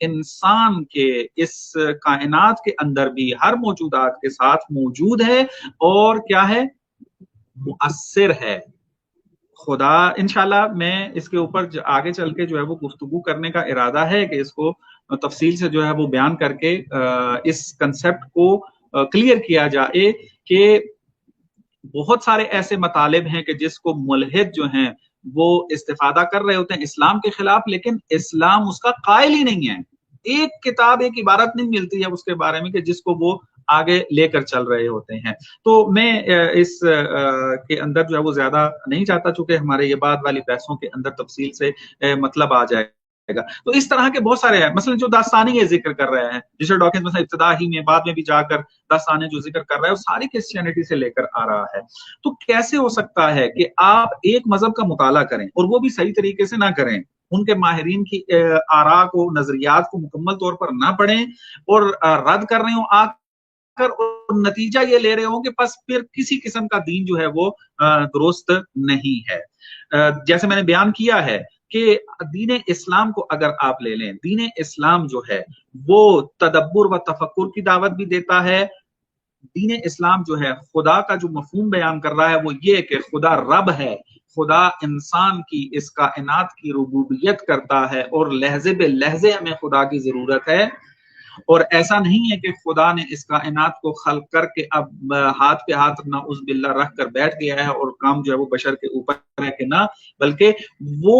انسان کے اس کائنات کے اندر بھی ہر موجودات کے ساتھ موجود ہے اور کیا ہے؟ مؤثر ہے۔ خدا انشاءاللہ میں اس کے اوپر آگے چل کے جو ہے وہ گفتگو کرنے کا ارادہ ہے کہ اس کو تفصیل سے جو ہے وہ بیان کر کے اس کنسپٹ کو کلیئر کیا جائے کہ بہت سارے ایسے مطالب ہیں کہ جس کو ملحد جو ہیں وہ استفادہ کر رہے ہوتے ہیں اسلام کے خلاف، لیکن اسلام اس کا قائل ہی نہیں ہے۔ ایک کتاب ایک عبارت نہیں ملتی ہے اس کے بارے میں کہ جس کو وہ آگے لے کر چل رہے ہوتے ہیں۔ تو میں اس کے اندر جو ہے وہ زیادہ نہیں چاہتا، چونکہ ہمارے یہ بعد والی بحثوں کے اندر تفصیل سے مطلب آ جائے گا۔ تو اس طرح کے بہت سارے ہیں، مثلا جو داستانی یہ ذکر کر رہے ہیں رچرڈ ڈاکنز، مثلا ابتدا ہی میں بعد میں بھی جا کر داستانے جو ذکر کر رہا ہے وہ ساری کرسچینٹی سے لے کر آ رہا ہے۔ تو کیسے ہو سکتا ہے کہ آپ ایک مذہب کا مطالعہ کریں اور وہ بھی صحیح طریقے سے نہ کریں، ان کے ماہرین کی آراء کو، نظریات کو مکمل طور پر نہ پڑھیں اور رد کر رہے ہوں آ کر، اور نتیجہ یہ لے رہے ہوں کہ بس پھر کسی قسم کا دین جو ہے وہ درست نہیں ہے۔ جیسے میں نے بیان کیا ہے کہ دین اسلام کو اگر آپ لے لیں، دین اسلام جو ہے وہ تدبر و تفکر کی دعوت بھی دیتا ہے۔ دین اسلام جو ہے خدا کا جو مفہوم بیان کر رہا ہے وہ یہ کہ خدا رب ہے، خدا انسان کی اس کائنات کی ربوبیت کرتا ہے اور لحظے بے لحظے ہمیں خدا کی ضرورت ہے، اور ایسا نہیں ہے کہ خدا نے اس کائنات کو خلق کر کے اب ہاتھ پہ ہاتھ نعوذ باللہ رکھ کر بیٹھ گیا ہے اور کام جو ہے وہ بشر کے اوپر ہے کہ نہ، بلکہ وہ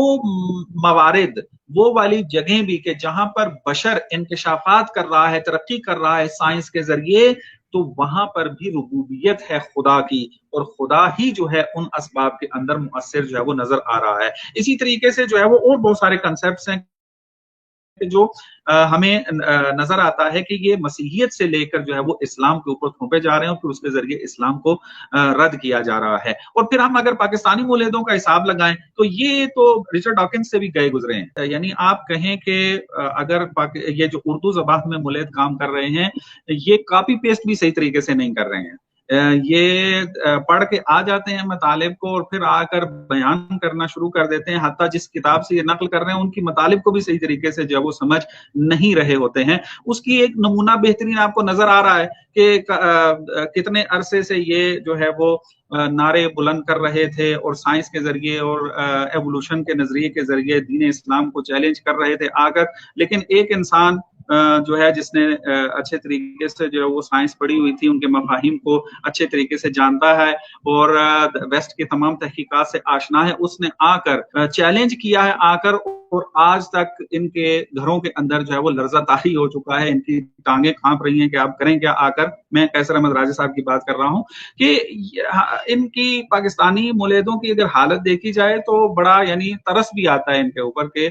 موارد، وہ والی جگہیں بھی کہ جہاں پر بشر انکشافات کر رہا ہے، ترقی کر رہا ہے سائنس کے ذریعے، تو وہاں پر بھی ربوبیت ہے خدا کی، اور خدا ہی جو ہے ان اسباب کے اندر مؤثر جو ہے وہ نظر آ رہا ہے۔ اسی طریقے سے جو ہے وہ اور بہت سارے کنسپٹس ہیں جو ہمیں نظر آتا ہے کہ یہ مسیحیت سے لے کر جو ہے وہ اسلام کے اوپر تھوپے جا رہے ہیں اور پھر اس کے ذریعے اسلام کو رد کیا جا رہا ہے۔ اور پھر ہم اگر پاکستانی مولدوں کا حساب لگائیں تو یہ تو رچرڈ ڈاکنز سے بھی گئے گزرے ہیں، یعنی آپ کہیں کہ اگر یہ جو اردو زبان میں مولد کام کر رہے ہیں یہ کاپی پیسٹ بھی صحیح طریقے سے نہیں کر رہے ہیں، یہ پڑھ کے آ جاتے ہیں مطالب کو اور پھر آ کر بیان کرنا شروع کر دیتے ہیں، حتیٰ جس کتاب سے یہ نقل کر رہے ہیں ان کی مطالب کو بھی صحیح طریقے سے جو وہ سمجھ نہیں رہے ہوتے ہیں۔ اس کی ایک نمونہ بہترین آپ کو نظر آ رہا ہے کہ کتنے عرصے سے یہ جو ہے وہ نعرے بلند کر رہے تھے اور سائنس کے ذریعے اور ایوولوشن کے نظریے کے ذریعے دین اسلام کو چیلنج کر رہے تھے آ کر، لیکن ایک انسان جو ہے جس نے اچھے طریقے سے جو ہے وہ سائنس پڑھی ہوئی تھی، ان کے مفاہیم کو اچھے طریقے سے جانتا ہے اور ویسٹ کے تمام تحقیقات سے آشنا ہے، اس نے آ کر چیلنج کیا ہے آ کر، اور آج تک ان کے گھروں کے اندر جو ہے وہ لرزہ طاری ہو چکا ہے، ان کی ٹانگیں کانپ رہی ہیں کہ آپ کریں کیا آ کر۔ میں قیصر احمد راجہ صاحب کی بات کر رہا ہوں کہ ان کی پاکستانی مولدوں کی اگر حالت دیکھی جائے تو بڑا یعنی ترس بھی آتا ہے ان کے اوپر کہ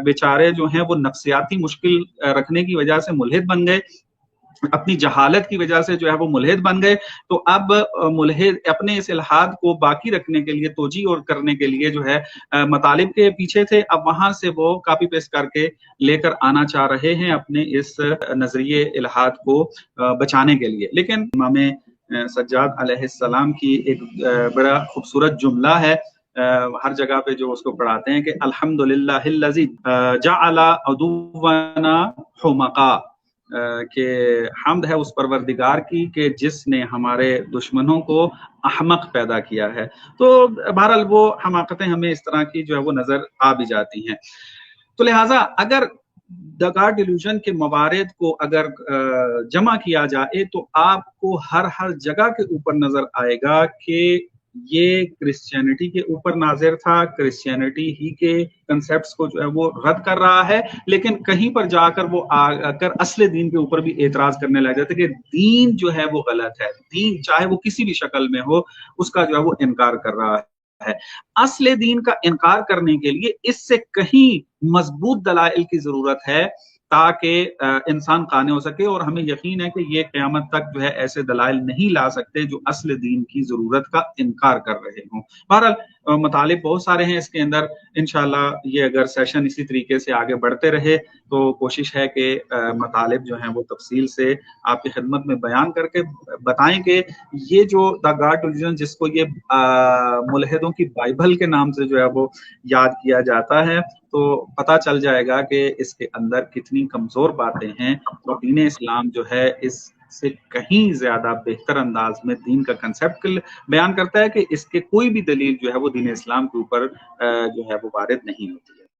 بیچارے جو ہیں وہ نفسیاتی مشکل رکھنے کی وجہ سے ملحد بن گئے، اپنی جہالت کی وجہ سے جو ہے وہ ملحد بن گئے۔ تو اب ملحد اپنے اس الحاد کو باقی رکھنے کے لیے، توجیہ اور کرنے کے لیے جو ہے مطالب کے پیچھے تھے، اب وہاں سے وہ کاپی پیسٹ کر کے لے کر آنا چاہ رہے ہیں اپنے اس نظریے الحاد کو بچانے کے لیے۔ لیکن امام سجاد علیہ السلام کی ایک بڑا خوبصورت جملہ ہے، ہر جگہ پہ جو اس کو پڑھاتے ہیں کہ الحمدللہ الذی جعل عدونا حمقا، کہ حمد ہے اس پروردگار کی کہ جس نے ہمارے دشمنوں کو احمق پیدا کیا ہے۔ تو بہرحال وہ حماقتیں ہمیں اس طرح کی جو ہے وہ نظر آ بھی جاتی ہیں۔ تو لہٰذا اگر دا گاڈ ڈیلیوژن کے موارد کو اگر جمع کیا جائے تو آپ کو ہر جگہ کے اوپر نظر آئے گا کہ یہ کرسچینٹی کے اوپر ناظر تھا، کرسچینٹی ہی کے کنسیپٹس کو جو ہے وہ رد کر رہا ہے، لیکن کہیں پر جا کر وہ آ کر اصل دین کے اوپر بھی اعتراض کرنے لگ جاتے کہ دین جو ہے وہ غلط ہے، دین چاہے وہ کسی بھی شکل میں ہو اس کا جو ہے وہ انکار کر رہا ہے۔ اصل دین کا انکار کرنے کے لیے اس سے کہیں مضبوط دلائل کی ضرورت ہے تاکہ انسان قانع ہو سکے، اور ہمیں یقین ہے کہ یہ قیامت تک جو ہے ایسے دلائل نہیں لا سکتے جو اصل دین کی ضرورت کا انکار کر رہے ہوں۔ بہرحال مطالب بہت سارے ہیں اس کے اندر. انشاءاللہ یہ اگر سیشن اسی طریقے سے آگے بڑھتے رہے تو کوشش ہے کہ مطالب جو ہیں وہ تفصیل سے آپ کی خدمت میں بیان کر کے بتائیں کہ یہ جو دا گاڈ ریلیجن جس کو یہ ملحدوں کی بائبل کے نام سے جو ہے وہ یاد کیا جاتا ہے تو پتہ چل جائے گا کہ اس کے اندر کتنی کمزور باتیں ہیں. اور دین اسلام جو ہے اس سے کہیں زیادہ بہتر انداز میں دین کا کنسیپٹ بیان کرتا ہے کہ اس کے کوئی بھی دلیل جو ہے وہ دین اسلام کے اوپر جو ہے وہ وارد نہیں ہوتی ہے.